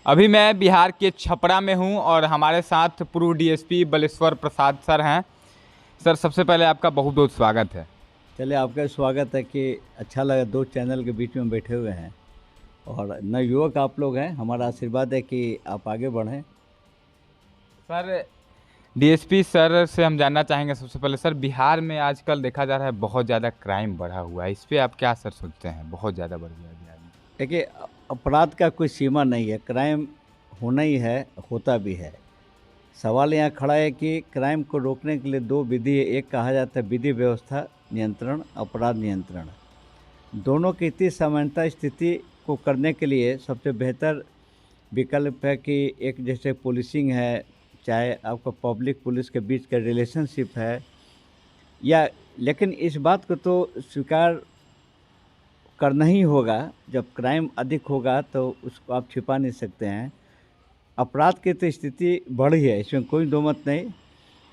अभी मैं बिहार के छपरा में हूं और हमारे साथ पूर्व डीएसपी बलेश्वर प्रसाद सर हैं। सर, सबसे पहले आपका बहुत बहुत स्वागत है। चलिए, आपका स्वागत है कि अच्छा लगा दो चैनल के बीच में बैठे हुए हैं और नवयुवक आप लोग हैं। हमारा आशीर्वाद है कि आप आगे बढ़ें। सर, डीएसपी सर से हम जानना चाहेंगे सबसे पहले, सर बिहार में आजकल देखा जा रहा है बहुत ज़्यादा क्राइम बढ़ा हुआ है, इस पे आप क्या सर सोचते हैं? बहुत ज़्यादा बढ़ गया है बिहार में। देखिए, अपराध का कोई सीमा नहीं है। क्राइम होना ही है, होता भी है। सवाल यहाँ खड़ा है कि क्राइम को रोकने के लिए दो विधि है। एक कहा जाता है विधि व्यवस्था नियंत्रण, अपराध नियंत्रण। दोनों की इतनी समानता स्थिति को करने के लिए सबसे बेहतर विकल्प है कि एक जैसे पुलिसिंग है, चाहे आपका पब्लिक पुलिस के बीच का रिलेशनशिप है, या लेकिन इस बात को तो स्वीकार करना ही होगा। जब क्राइम अधिक होगा तो उसको आप छिपा नहीं सकते हैं। अपराध की तो स्थिति बढ़ी है, इसमें कोई दो मत नहीं।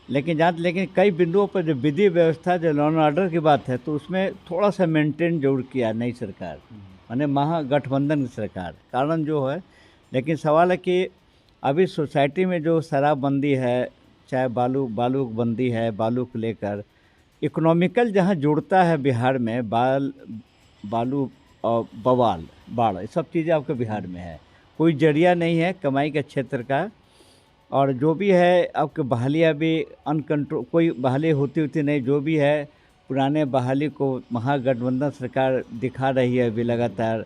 लेकिन कई बिंदुओं पर जो विधि व्यवस्था, जो लॉ एंड ऑर्डर की बात है, तो उसमें थोड़ा सा मेंटेन जरूर किया नई सरकार, माने महागठबंधन की सरकार, कारण जो है। लेकिन सवाल है कि अभी सोसाइटी में जो शराबबंदी है, चाहे बालू बंदी है, बालू को लेकर इकोनॉमिकल जहाँ जुड़ता है बिहार में, बालू और बवाल, बाढ़, ये सब चीज़ें आपके बिहार में है। कोई जरिया नहीं है कमाई के क्षेत्र का। और जो भी है आपके बहालियाँ भी अनकंट्रोल, कोई बहाली होती नहीं। जो भी है पुराने बहाली को महागठबंधन सरकार दिखा रही है, अभी लगातार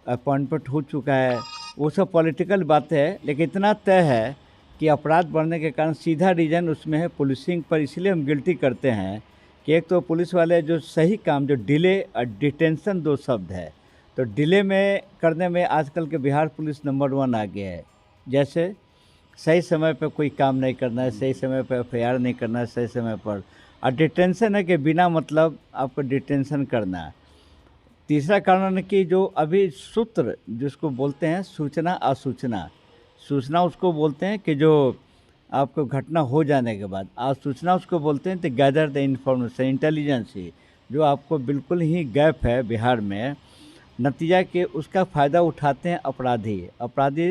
अपॉइंटमेंट हो चुका है। वो सब पॉलिटिकल बातें है, लेकिन इतना तय है कि अपराध बढ़ने के कारण सीधा रीजन उसमें है पुलिसिंग पर। इसलिए हम गिल्टी करते हैं कि एक तो पुलिस वाले जो सही काम, जो डिले और डिटेंशन दो शब्द है, तो डिले में करने में आजकल के बिहार पुलिस नंबर 1 आ गया है। जैसे सही समय पर कोई काम नहीं करना है, सही समय पर एफआईआर नहीं करना है सही समय पर, और डिटेंशन है कि बिना मतलब आपको डिटेंशन करना है। तीसरा कारण है कि जो अभी सूत्र जिसको बोलते हैं सूचना असूचना, सूचना उसको बोलते हैं कि जो आपको घटना हो जाने के बाद, असूचना उसको बोलते हैं तो गैदर द इंफॉर्मेशन, इंटेलिजेंस ही, जो आपको बिल्कुल ही गैप है बिहार में। नतीजा कि उसका फ़ायदा उठाते हैं अपराधी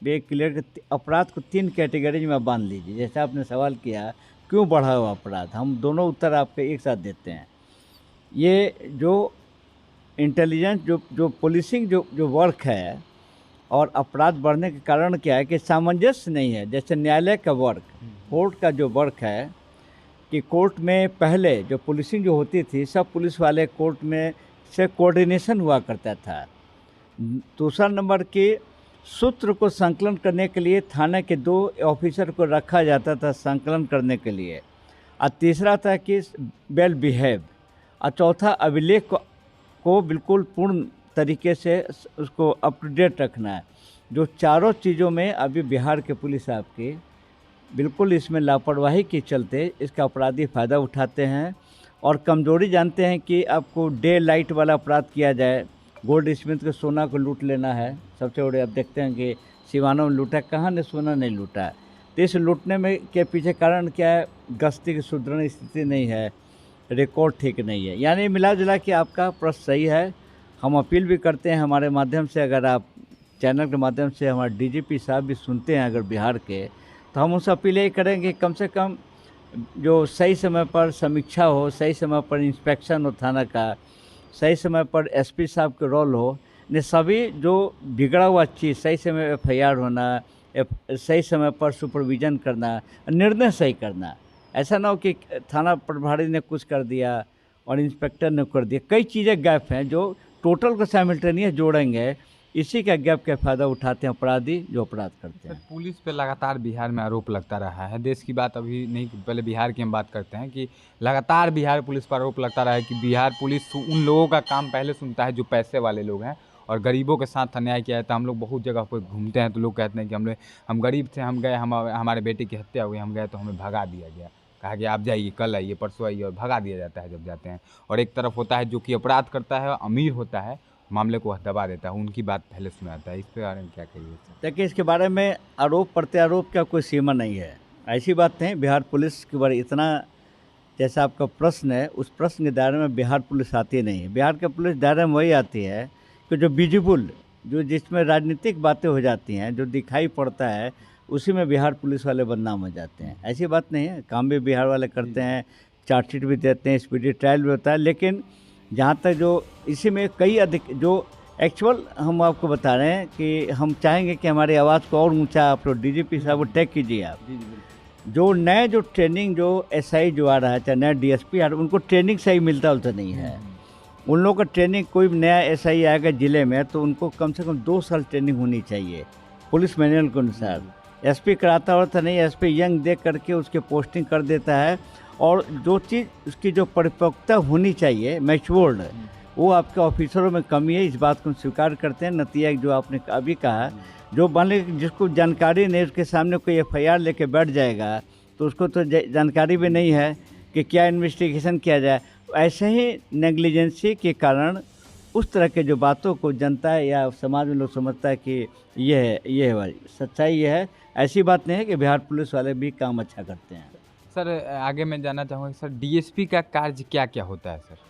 बे क्लियर। अपराध को 3 कैटेगरीज में बांध लीजिए। जैसे आपने सवाल किया क्यों बढ़ा हुआ अपराध, हम दोनों उत्तर आपके एक साथ देते हैं। ये जो इंटेलिजेंस, जो पुलिसिंग जो वर्क है, और अपराध बढ़ने के कारण क्या है कि सामंजस्य नहीं है। जैसे न्यायालय का वर्क, कोर्ट का जो वर्क है, कि कोर्ट में पहले जो पुलिसिंग जो होती थी, सब पुलिस वाले कोर्ट में से कोऑर्डिनेशन हुआ करता था। दूसरा नंबर की सूत्र को संकलन करने के लिए थाने के 2 ऑफिसर को रखा जाता था संकलन करने के लिए। और तीसरा था कि वेल बिहेव। और चौथा अभिलेख को बिल्कुल पूर्ण तरीके से उसको अप टू डेट रखना है। जो चारों चीज़ों में अभी बिहार के पुलिस आपकी बिल्कुल इसमें लापरवाही के चलते इसका अपराधी फ़ायदा उठाते हैं। और कमजोरी जानते हैं कि आपको डे लाइट वाला अपराध किया जाए, गोल्ड स्मिथ के सोना को लूट लेना है सबसे बड़े। आप देखते हैं कि सिवानों में लूटा, कहाँ ने सोना नहीं लूटा। तो इस लूटने में के पीछे कारण क्या है? गश्ती की सुदृढ़ स्थिति नहीं है, रिकॉर्ड ठीक नहीं है। यानी मिला जुला के आपका प्रश्न सही है। हम अपील भी करते हैं हमारे माध्यम से, अगर आप चैनल के माध्यम से हमारे डीजीपी साहब भी सुनते हैं अगर बिहार के, तो हम उनसे अपील यही करेंगे कम से कम जो सही समय पर समीक्षा हो, सही समय पर इंस्पेक्शन हो थाना का, सही समय पर एसपी साहब के रोल हो, ने सभी जो बिगड़ा हुआ चीज़ सही समय एफआईआर होना, सही समय पर सुपरविज़न करना, निर्णय सही करना। ऐसा ना हो कि थाना प्रभारी ने कुछ कर दिया और इंस्पेक्टर ने कर दिया। कई चीज़ें गैप हैं जो टोटल को साइमल्टेनियस जोड़ेंगे, इसी का गैप का फ़ायदा उठाते हैं अपराधी जो अपराध करते सर, हैं। पुलिस पे लगातार बिहार में आरोप लगता रहा है। देश की बात अभी नहीं, पहले बिहार की हम बात करते हैं कि लगातार बिहार पुलिस पर आरोप लगता रहा है कि बिहार पुलिस उन लोगों का काम पहले सुनता है जो पैसे वाले लोग हैं, और गरीबों के साथ अन्याय किया जाता है। हम लोग बहुत जगह पर घूमते हैं तो लोग कहते हैं कि हम गरीब थे, हम गए, हमारे बेटे की हत्या हुई, हम गए तो हमें भगा दिया गया, कहा कि आप जाइए, कल आइए, परसों आइए, और भगा दिया जाता है जब जाते हैं। और एक तरफ होता है जो कि अपराध करता है, अमीर होता है, मामले को दबा देता है, उनकी बात पहले सुनाता है। इस पे बारे में क्या कहिए? देखिए, इसके बारे में आरोप प्रत्यारोप का कोई सीमा नहीं है। ऐसी बात नहीं, बिहार पुलिस के बारे इतना, जैसा आपका प्रश्न है, उस प्रश्न के दायरे में बिहार पुलिस आती नहीं है। बिहार के पुलिस दायरे में वही आती है कि जो विजिबल, जो जिसमें राजनीतिक बातें हो जाती हैं, जो दिखाई पड़ता है, उसी में बिहार पुलिस वाले बदनाम हो जाते हैं। ऐसी बात नहीं है, काम भी बिहार वाले करते हैं, चार्जशीट भी देते हैं, स्पीडी ट्रायल भी होता है, लेकिन जहाँ तक जो इसी में कई अधिक जो एक्चुअल हम आपको बता रहे हैं कि हम चाहेंगे कि हमारी आवाज़ को और ऊंचा आप लोग डीजीपी साहब को टैग कीजिए आप। जो नए जो ट्रेनिंग जो एसआई जो आ रहा है, चाहे नया डीएसपी आ रहा है, उनको ट्रेनिंग सही मिलता उल्टा नहीं है। उन लोगों का ट्रेनिंग, कोई नया एसआई आएगा ज़िले में तो उनको कम से कम 2 साल ट्रेनिंग होनी चाहिए पुलिस मैनुअल के अनुसार। एसपी कराता होता नहीं, एसपी यंग देख करके उसके पोस्टिंग कर देता है, और जो चीज़ उसकी जो परिपक्वता होनी चाहिए, मैच्योर्ड, वो आपके ऑफिसरों में कमी है। इस बात को हम स्वीकार करते हैं। नतीजा जो आपने अभी कहा, जो मान लीजिए जिसको जानकारी नहीं, उसके सामने कोई एफआईआर लेके बैठ जाएगा तो उसको तो जानकारी भी नहीं है कि क्या इन्वेस्टिगेशन किया जाए। ऐसे ही नेग्लिजेंसी के कारण उस तरह के जो बातों को जनता या समाज में लोग समझता है कि ये है भाई, सच्चाई ये है। ऐसी बात नहीं है कि बिहार पुलिस वाले भी काम अच्छा करते हैं। सर आगे मैं जानना चाहूँगा सर, डीएसपी का कार्य क्या क्या होता है सर?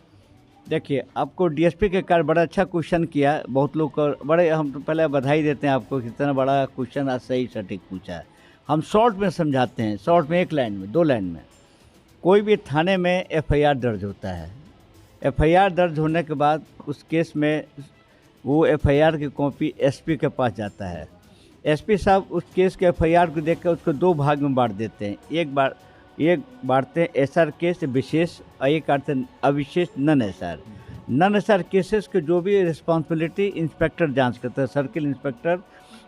देखिए, आपको डीएसपी के कार्य बड़ा अच्छा क्वेश्चन किया, बहुत लोग को बड़े, हम तो पहले बधाई देते हैं आपको कि इतना बड़ा क्वेश्चन आज सही सटीक पूछा है। हम शॉर्ट में समझाते हैं, शॉर्ट में 1 लाइन में 2 लाइन में। कोई भी थाने में एफआईआर दर्ज होता है, एफआईआर दर्ज होने के बाद उस केस में वो एफआईआर की कॉपी एसपी के पास जाता है। एसपी साहब उस केस के एफआईआर को देखकर उसको 2 भाग में बांट देते हैं। एक बांटते हैं एसआर केस विशेष, और एक आते हैं अविशेष non SR. Non SR cases के जो भी रिस्पॉन्सिबिलिटी इंस्पेक्टर जांच करता है, सर्किल इंस्पेक्टर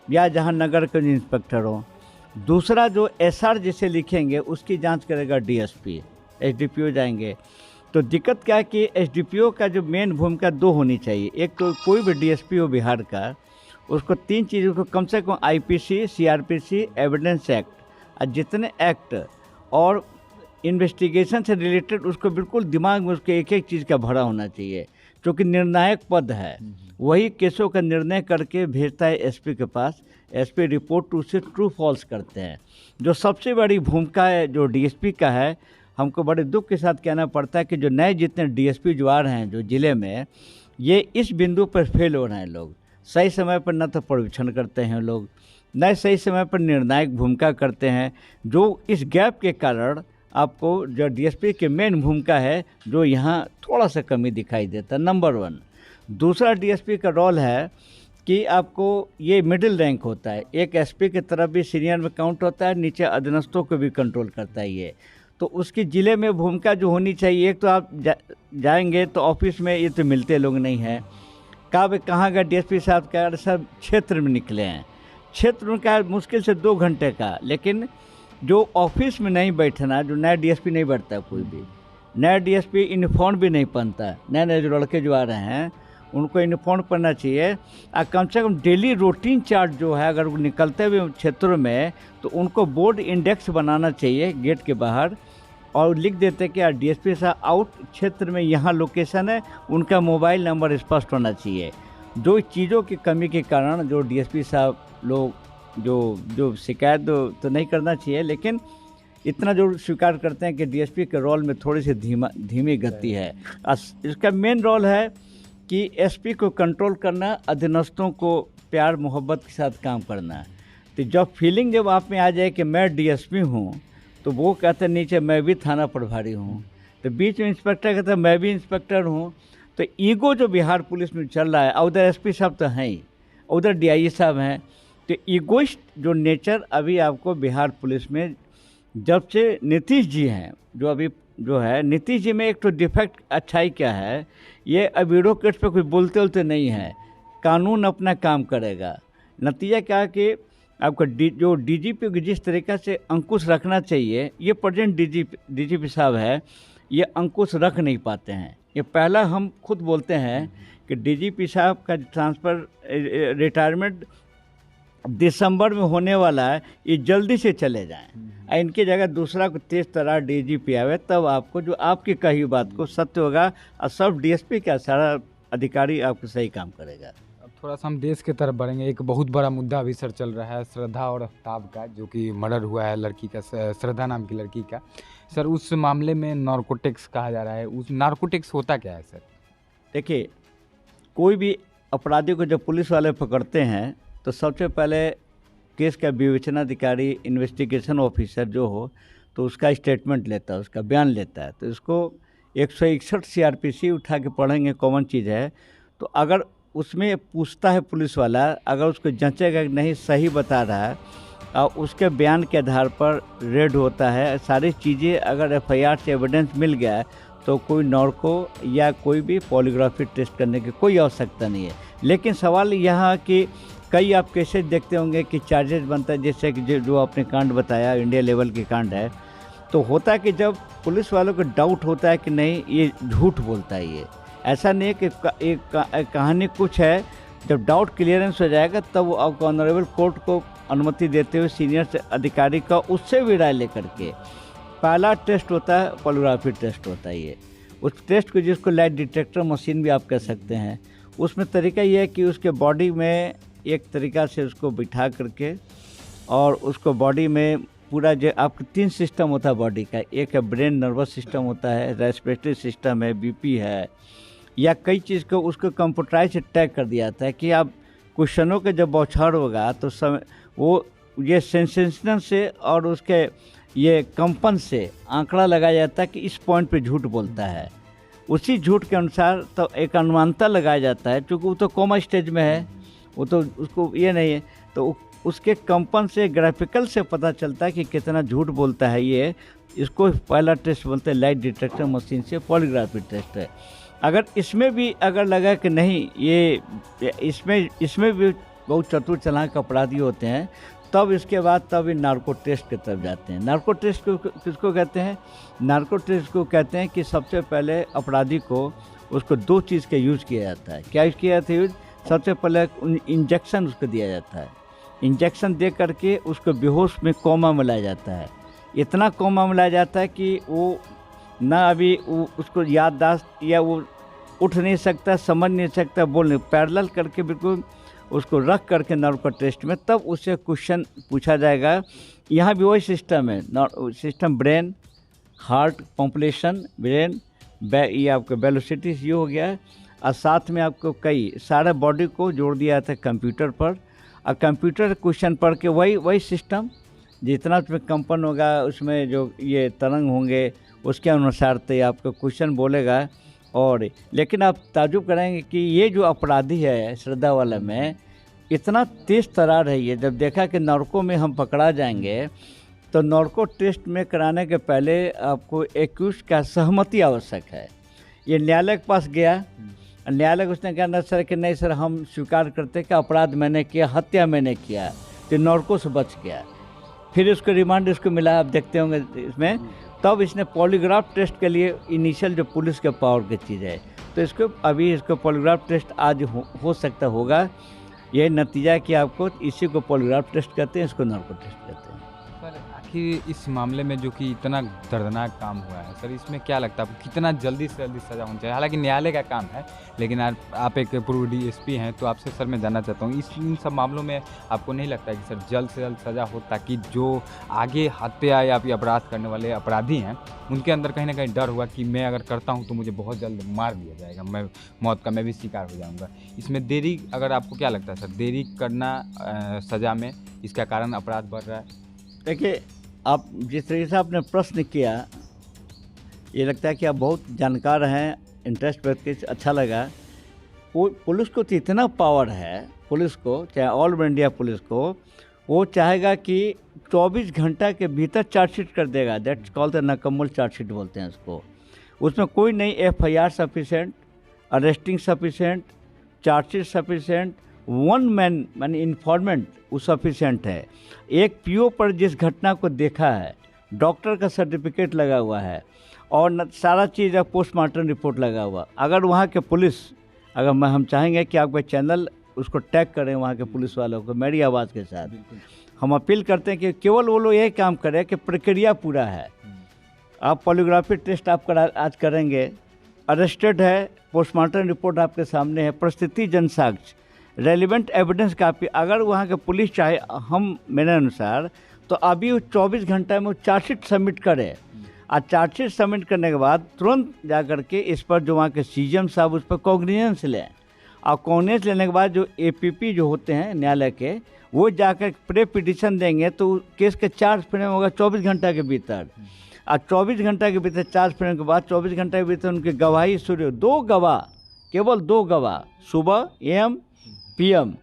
या जहां नगर के इंस्पेक्टर हो। दूसरा जो एसआर जिसे लिखेंगे उसकी जांच करेगा डीएसपी, एसडीपीओ जाएंगे। तो दिक्कत क्या है कि एसडीपीओ का जो मेन भूमिका 2 होनी चाहिए। एक तो कोई भी डीएसपी हो बिहार का, उसको 3 चीज़ों को कम से कम आईपीसी, सीआरपीसी, एविडेंस एक्ट, और जितने एक्ट और इन्वेस्टिगेशन से रिलेटेड उसको बिल्कुल दिमाग में उसके एक एक चीज़ का भरा होना चाहिए, क्योंकि निर्णायक पद है। वही केसों का निर्णय करके भेजता है एसपी के पास। एसपी रिपोर्ट उसे ट्रू फॉल्स करते हैं। जो सबसे बड़ी भूमिका है जो डीएसपी का है, हमको बड़े दुख के साथ कहना पड़ता है कि जो नए जितने डीएसपी जो आ रहे हैं जो ज़िले में, ये इस बिंदु पर फेल हो रहे हैं। लोग सही समय पर न तो पर्यवेक्षण करते हैं, लोग न सही समय पर निर्णायक भूमिका करते हैं, जो इस गैप के कारण आपको जो डीएसपी की मेन भूमिका है जो यहाँ थोड़ा सा कमी दिखाई देता है, नंबर 1। दूसरा डीएसपी का रोल है कि आपको ये मिडिल रैंक होता है, एक एसपी की तरफ भी सीनियर में काउंट होता है, नीचे अधीनस्थों को भी कंट्रोल करता है ये। तो उसकी ज़िले में भूमिका जो होनी चाहिए, एक तो आप जाएंगे तो ऑफिस में ये तो मिलते लोग नहीं हैं। कहाँ का डीएसपी साहब का सब क्षेत्र में निकले हैं, क्षेत्र में का मुश्किल से 2 घंटे का, लेकिन जो ऑफिस में नहीं बैठना, जो नया डीएसपी नहीं बैठता, कोई भी नया डीएसपी यूनिफॉर्म भी नहीं पहनता। नए नए जो लड़के जो आ रहे हैं उनको यूनिफॉर्म पहनना चाहिए, और कम से कम डेली रूटीन चार्ट जो है अगर वो निकलते हुए क्षेत्रों में तो उनको बोर्ड इंडेक्स बनाना चाहिए गेट के बाहर, और लिख देते कि यार डीएसपी साहब आउट क्षेत्र में यहाँ लोकेशन है, उनका मोबाइल नंबर स्पष्ट होना चाहिए। जो चीज़ों की कमी के कारण जो डीएसपी साहब लोग जो शिकायत तो नहीं करना चाहिए, लेकिन इतना जो स्वीकार करते हैं कि डीएसपी के रोल में थोड़ी सी धीमी गति है। इसका मेन रोल है कि एसपी को कंट्रोल करना, अधीनस्थों को प्यार मोहब्बत के साथ काम करना। तो जब फीलिंग जब आप में आ जाए कि मैं डीएसपी हूँ, तो वो कहते हैं नीचे मैं भी थाना प्रभारी हूँ, तो बीच में इंस्पेक्टर कहता है मैं भी इंस्पेक्टर हूँ। तो ईगो जो बिहार पुलिस में चल रहा है, उधर एसपी साहब तो हैं ही, उधर डीआईजी साहब हैं, तो ईगोइस्ट जो नेचर अभी आपको बिहार पुलिस में जब से नीतीश जी हैं, जो अभी जो है नीतीश जी में एक तो डिफेक्ट अच्छाई क्या है, ये ब्यूरोक्रेट पे कोई बोलते नहीं है, कानून अपना काम करेगा। नतीजा क्या है कि आपका जो डीजीपी को जिस तरीक़े से अंकुश रखना चाहिए, ये प्रेजेंट डीजीपी साहब है, ये अंकुश रख नहीं पाते हैं। ये पहला हम खुद बोलते हैं कि डीजीपी साहब का ट्रांसफ़र रिटायरमेंट दिसंबर में होने वाला है, ये जल्दी से चले जाएं, इनकी जगह दूसरा को तेज तरार डीजीपी आवे, तब आपको जो आपकी कही बात को सत्य होगा, और सब डीएसपी का सारा अधिकारी आपको सही काम करेगा। अब थोड़ा सा हम देश की तरफ बढ़ेंगे। एक बहुत बड़ा मुद्दा अभी सर चल रहा है श्रद्धा और आफ्ताब का, जो कि मर्डर हुआ है लड़की का, श्रद्धा नाम की लड़की का। सर उस मामले में नार्कोटिक्स कहा जा रहा है, उस नार्कोटिक्स होता क्या है सर? देखिए, कोई भी अपराधी को जब पुलिस वाले पकड़ते हैं तो सबसे पहले केस का विवेचनाधिकारी इन्वेस्टिगेशन ऑफिसर जो हो तो उसका स्टेटमेंट लेता है, उसका बयान लेता है। तो इसको 161 सीआरपीसी उठा के पढ़ेंगे, कॉमन चीज़ है। तो अगर उसमें पूछता है पुलिस वाला, अगर उसको जांचेगा कि नहीं सही बता रहा है और उसके बयान के आधार पर रेड होता है, सारी चीज़ें अगर एफआईआर से एविडेंस मिल गया है तो कोई नॉर्को या कोई भी पॉलीग्राफी टेस्ट करने की कोई आवश्यकता नहीं है। लेकिन सवाल यहाँ कि कई आप केसेज देखते होंगे कि चार्जेस बनता है, जैसे कि जो आपने कांड बताया इंडिया लेवल की कांड है, तो होता है कि जब पुलिस वालों को डाउट होता है कि नहीं ये झूठ बोलता है, ये ऐसा नहीं है कि एक कहानी कुछ है, जब डाउट क्लियरेंस हो जाएगा तब वो आपको ऑनरेबल कोर्ट को अनुमति देते हुए सीनियर अधिकारी का उससे भी राय लेकर के पहला टेस्ट होता है पॉलीग्राफी टेस्ट होता है। ये उस टेस्ट को जिसको लाइट डिटेक्टर मशीन भी आप कह सकते हैं, उसमें तरीका ये है कि उसके बॉडी में एक तरीका से उसको बिठा करके और उसको बॉडी में पूरा जो आपका 3 सिस्टम होता है बॉडी का, एक है ब्रेन नर्वस सिस्टम होता है, रेस्पिरेटरी सिस्टम है, बीपी है, या कई चीज़ को उसको कंप्यूटराइज से टैग कर दिया जाता है कि आप क्वेश्चनों के जब बौछार होगा तो समय वो ये सेंसेशन से और उसके ये कंपन से आंकड़ा लगाया जाता है कि इस पॉइंट पे झूठ बोलता है। उसी झूठ के अनुसार तो एक अनुमानता लगाया जाता है, क्योंकि वो तो कोमा स्टेज में है, वो तो उसको ये नहीं है, तो उसके कंपन से ग्राफिकल से पता चलता है कि कितना झूठ बोलता है ये। इसको पहला टेस्ट बोलते हैं लाइट डिटेक्टर मशीन से पॉलीग्राफी टेस्ट है। अगर इसमें भी अगर लगा कि नहीं ये इसमें भी बहुत चतुर चालाक अपराधी होते हैं, तब इसके बाद तब ये नार्को टेस्ट की तरफ जाते हैं। नार्को टेस्ट को किसको कहते हैं? नार्को टेस्ट को कहते हैं कि सबसे पहले अपराधी को उसको 2 चीज़ का यूज़ किया जाता है। क्या किया जाता है यूज? सबसे पहले इंजेक्शन उसको दिया जाता है। इंजेक्शन दे करके उसको बेहोश में कोमा में लाया जाता है। इतना कोमा में लाया जाता है कि वो ना अभी उसको याददाश्त या वो उठ नहीं सकता, समझ नहीं सकता, बोल नहीं, पैरेलल करके बिल्कुल उसको रख करके नार्को टेस्ट में तब उससे क्वेश्चन पूछा जाएगा। यहाँ भी वही सिस्टम है, system brain, heart population, brain, ये आपका वेलोसिटी ये हो गया, और साथ में आपको कई सारे बॉडी को जोड़ दिया जाता है कंप्यूटर पर, और कंप्यूटर क्वेश्चन पढ़ के वही सिस्टम जितना उसमें कंपन होगा, उसमें जो ये तरंग होंगे उसके अनुसार तो आपको क्वेश्चन बोलेगा। और लेकिन आप ताजुब करेंगे कि ये जो अपराधी है श्रद्धा वाला में इतना तेज़ तरार है, ये जब देखा कि नार्को में हम पकड़ा जाएंगे तो नार्को टेस्ट में कराने के पहले आपको एक्यूज का सहमति आवश्यक है। ये न्यायालय के पास गया, न्यायालय उसने कहा ना सर कि नहीं सर हम स्वीकार करते कि अपराध मैंने किया, हत्या मैंने किया, तो नार्को से बच गया। फिर उसको रिमांड इसको मिला, आप देखते होंगे इसमें, तब इसने पॉलीग्राफ टेस्ट के लिए इनिशियल जो पुलिस के पावर की चीज़ है, तो इसको पॉलीग्राफ टेस्ट आज हो सकता होगा। यही नतीजा है कि आपको इसी को पॉलीग्राफ टेस्ट कहते हैं, इसको नार्को टेस्ट कहते हैं। सर आखिर इस मामले में जो कि इतना दर्दनाक काम हुआ है सर, इसमें क्या लगता है आपको कितना जल्दी से जल्दी सज़ा होनी चाहिए? हालांकि न्यायालय का काम है, लेकिन आप एक पूर्व डीएसपी हैं, तो आपसे सर मैं जानना चाहता हूँ इन सब मामलों में आपको नहीं लगता कि सर जल्द से जल्द सज़ा हो, ताकि जो आगे हत्या या फिर अपराध करने वाले अपराधी हैं उनके अंदर कहीं ना कहीं डर हुआ कि मैं अगर करता हूं तो मुझे बहुत जल्द मार दिया जाएगा, मैं मौत का मैं भी शिकार हो जाऊंगा। इसमें देरी, अगर आपको क्या लगता है सर देरी करना सज़ा में इसका कारण अपराध बढ़ रहा है? देखिए, आप जिस तरीके से आपने प्रश्न किया, ये लगता है कि आप बहुत जानकार हैं, इंटरेस्ट व्यक्त करके अच्छा लगा। पुलिस को तो इतना पावर है, पुलिस को चाहे ऑल इंडिया पुलिस को, वो चाहेगा कि 24 घंटा के भीतर चार्जशीट कर देगा। दैट्स कॉल्ड द नकम्मल चार्जशीट बोलते हैं उसको। उसमें कोई नहीं, FIR sufficient, arresting sufficient, chargesheet sufficient, one man मानी इन्फॉर्मेंट वो सफिशेंट है। एक पीओ पर जिस घटना को देखा है, डॉक्टर का सर्टिफिकेट लगा हुआ है और सारा चीज़ का पोस्टमार्टम रिपोर्ट लगा हुआ। अगर वहाँ के पुलिस, अगर हम चाहेंगे कि आपका चैनल उसको टैग करें वहाँ के पुलिस वालों को मेरी आवाज़ के साथ, हम अपील करते हैं कि केवल वो लोग यही काम करें कि प्रक्रिया पूरा है। आप पॉलीग्राफी टेस्ट आप आज करेंगे, अरेस्टेड है, पोस्टमार्टम रिपोर्ट आपके सामने है, परिस्थिति जनसाक्ष्य, रेलिवेंट एविडेंस कापी, अगर वहाँ के पुलिस चाहे हम मेरे अनुसार तो अभी 24 घंटे में वो चार्जशीट सबमिट करे, और चार्जशीट सबमिट करने के बाद तुरंत जा कर के इस पर जो वहाँ के सीएम साहब उस पर कॉग्निजेंस लें, और कॉग्निजेंस लेने के बाद जो एपीपी जो होते हैं न्यायालय के, वो जाकर प्रे पिटिशन देंगे तो केस के चार्ज फ्रेम होगा 24 घंटा के भीतर। और 24 घंटा के भीतर चार्ज फ्रेम के बाद 24 घंटा के भीतर उनकी गवाही शुरू, 2 गवाह, केवल 2 गवाह, सुबह एम पीएम,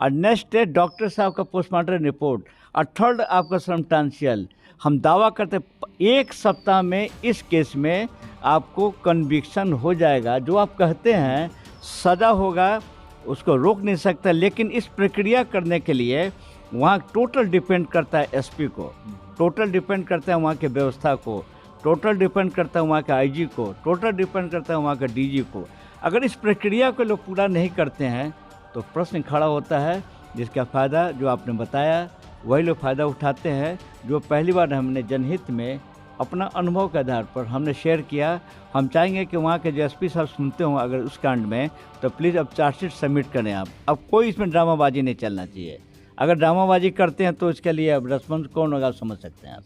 और नेक्स्ट डे डॉक्टर साहब का पोस्टमार्टम रिपोर्ट, और थर्ड आपका सर्मस्टांशियल। हम दावा करते 1 सप्ताह में इस केस में आपको कन्विक्शन हो जाएगा। जो आप कहते हैं सज़ा होगा, उसको रोक नहीं सकता, लेकिन इस प्रक्रिया करने के लिए वहाँ टोटल डिपेंड करता है एसपी को, टोटल डिपेंड करता है वहाँ के व्यवस्था को, टोटल डिपेंड करता है वहाँ के आईजी को, टोटल डिपेंड करता है वहाँ के डीजी को। अगर इस प्रक्रिया को लोग पूरा नहीं करते हैं तो प्रश्न खड़ा होता है, जिसका फ़ायदा जो आपने बताया वही लोग फ़ायदा उठाते हैं। जो पहली बार हमने जनहित में अपना अनुभव के आधार पर हमने शेयर किया, हम चाहेंगे कि वहाँ के जो एसपी साहब सुनते हों अगर उस कांड में, तो प्लीज़ अब चार्जशीट सबमिट करें आप। अब कोई इसमें ड्रामाबाजी नहीं चलना चाहिए। अगर ड्रामाबाजी करते हैं तो इसके लिए अब रिस्पॉन्स कौन होगा, समझ सकते हैं आप।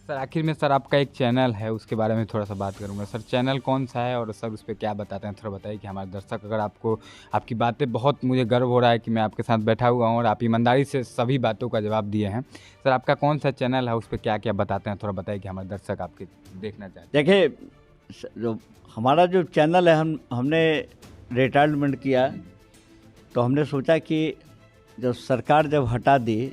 सर आखिर में सर आपका एक चैनल है, उसके बारे में थोड़ा सा बात करूंगा। सर चैनल कौन सा है और सर उस पर क्या बताते हैं, थोड़ा बताइए कि हमारे दर्शक, अगर आपको आपकी बातें, बहुत मुझे गर्व हो रहा है कि मैं आपके साथ बैठा हुआ हूँ और आप ईमानदारी से सभी बातों का जवाब दिए हैं। सर आपका कौन सा चैनल है, उस पर क्या क्या बताते हैं, थोड़ा बताइए कि हमारे दर्शक आपके देखना चाहते हैं। देखिए, जो हमारा जो चैनल है, हमने रिटायरमेंट किया तो हमने सोचा कि जब सरकार जब हटा दी,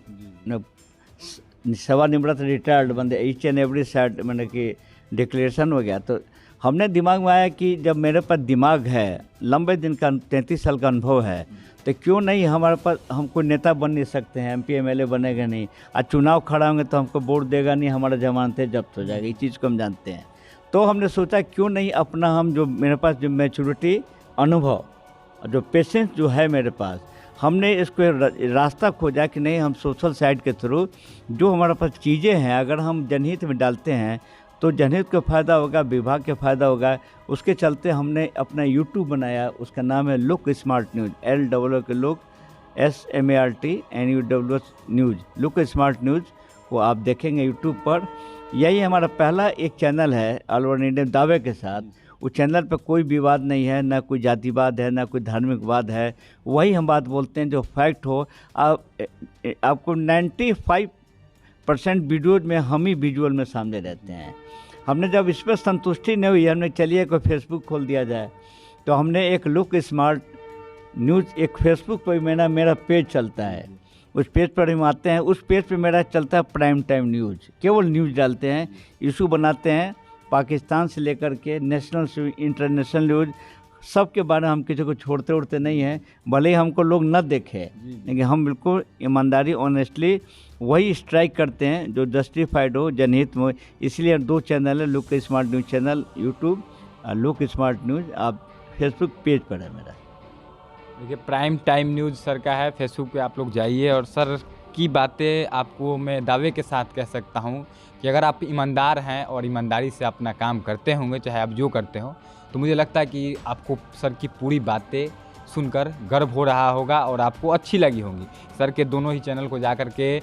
सेवानिवृत्त रिटायर्ड बंदे ईच एंड एवरी साइड मैंने कि डिक्लेरेशन हो गया, तो हमने दिमाग में आया कि जब मेरे पास दिमाग है, लंबे दिन का 33 साल का अनुभव है, तो क्यों नहीं हमारे पास, हम कोई नेता बन नहीं सकते हैं, एमपी एमएलए बनेगा नहीं, आज चुनाव खड़ा होंगे तो हमको वोट देगा नहीं, हमारा जमानतें जब्त हो जाएगी, इस चीज़ को हम जानते हैं। तो हमने सोचा क्यों नहीं अपना, हम जो मेरे पास जो मैच्योरिटी, अनुभव, जो पेशेंस जो है मेरे पास, हमने इसको रास्ता खोजा कि नहीं, हम सोशल साइट के थ्रू जो हमारे पास चीज़ें हैं अगर हम जनहित में डालते हैं तो जनहित को फ़ायदा होगा, विभाग के फ़ायदा होगा। उसके चलते हमने अपना यूट्यूब बनाया, उसका नाम है लुक स्मार्ट न्यूज़, LOO के look, SMART news, look smart news को आप देखेंगे यूट्यूब पर। यही हमारा पहला एक चैनल है ऑल ओवर इंडिया दावे के साथ। उस चैनल पर कोई विवाद नहीं है, ना कोई जातिवाद है, ना कोई धार्मिकवाद है, वही हम बात बोलते हैं जो फैक्ट हो। आपको 95% वीडियोज में हम ही विजुअल में सामने रहते हैं। हमने जब इस पर संतुष्टि नहीं हुई, हमने चलिए कोई फेसबुक खोल दिया जाए, तो हमने एक लुक स्मार्ट न्यूज़, एक फेसबुक पर मेरा पेज चलता है, उस पेज पर हम आते हैं, उस पेज पर मेरा चलता है प्राइम टाइम न्यूज़, केवल न्यूज़ डालते हैं, इशू बनाते हैं, पाकिस्तान से लेकर के नेशनल से इंटरनेशनल न्यूज़, सब के बारे में हम किसी को छोड़ते उड़ते नहीं हैं। भले ही हमको लोग न देखें, लेकिन हम बिल्कुल ईमानदारी, ऑनेस्टली वही स्ट्राइक करते हैं जो जस्टिफाइड हो, जनहित में। इसलिए 2 चैनल है, look smart news channel YouTube, look smart news आप फेसबुक पेज पर है मेरा। देखिए प्राइम टाइम न्यूज़ सर का है, फेसबुक पे आप लोग जाइए। और सर की बातें आपको मैं दावे के साथ कह सकता हूँ कि अगर आप ईमानदार हैं और ईमानदारी से अपना काम करते होंगे, चाहे आप जो करते हो, तो मुझे लगता है कि आपको सर की पूरी बातें सुनकर गर्व हो रहा होगा और आपको अच्छी लगी होंगी। सर के दोनों ही चैनल को जाकर के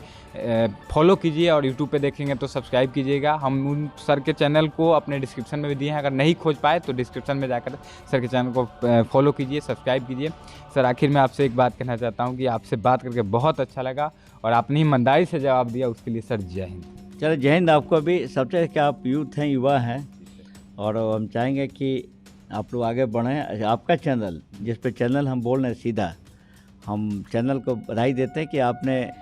फॉलो कीजिए और यूट्यूब पे देखेंगे तो सब्सक्राइब कीजिएगा। हम उन सर के चैनल को अपने डिस्क्रिप्शन में भी दिए हैं, अगर नहीं खोज पाए तो डिस्क्रिप्शन में जाकर सर के चैनल को फॉलो कीजिए, सब्सक्राइब कीजिए। सर आखिर में आपसे एक बात कहना चाहता हूँ कि आपसे बात करके बहुत अच्छा लगा और आपने ईमानदारी से जवाब दिया, उसके लिए सर जय हिंद। चलो जय हिंद आपको भी। सबसे क्या आप यूथ हैं, युवा हैं, और हम चाहेंगे कि आप लोग आगे बढ़ें। आपका चैनल, जिस पे चैनल हम बोल रहे हैं सीधा, हम चैनल को बधाई देते हैं कि आपने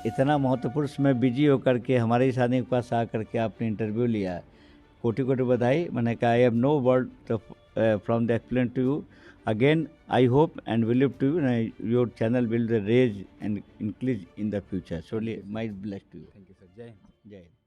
इतना महत्वपूर्ण समय बिजी होकर के हमारे इस आदमी के पास आकर के आपने इंटरव्यू लिया। कोटि कोटि बधाई। मैंने कहा I have no word from the explain to you again. I hope and believe to you your channel will raise and increase in the future. So my bless to you. Thank you sir, जय हिंद। जय हिंद।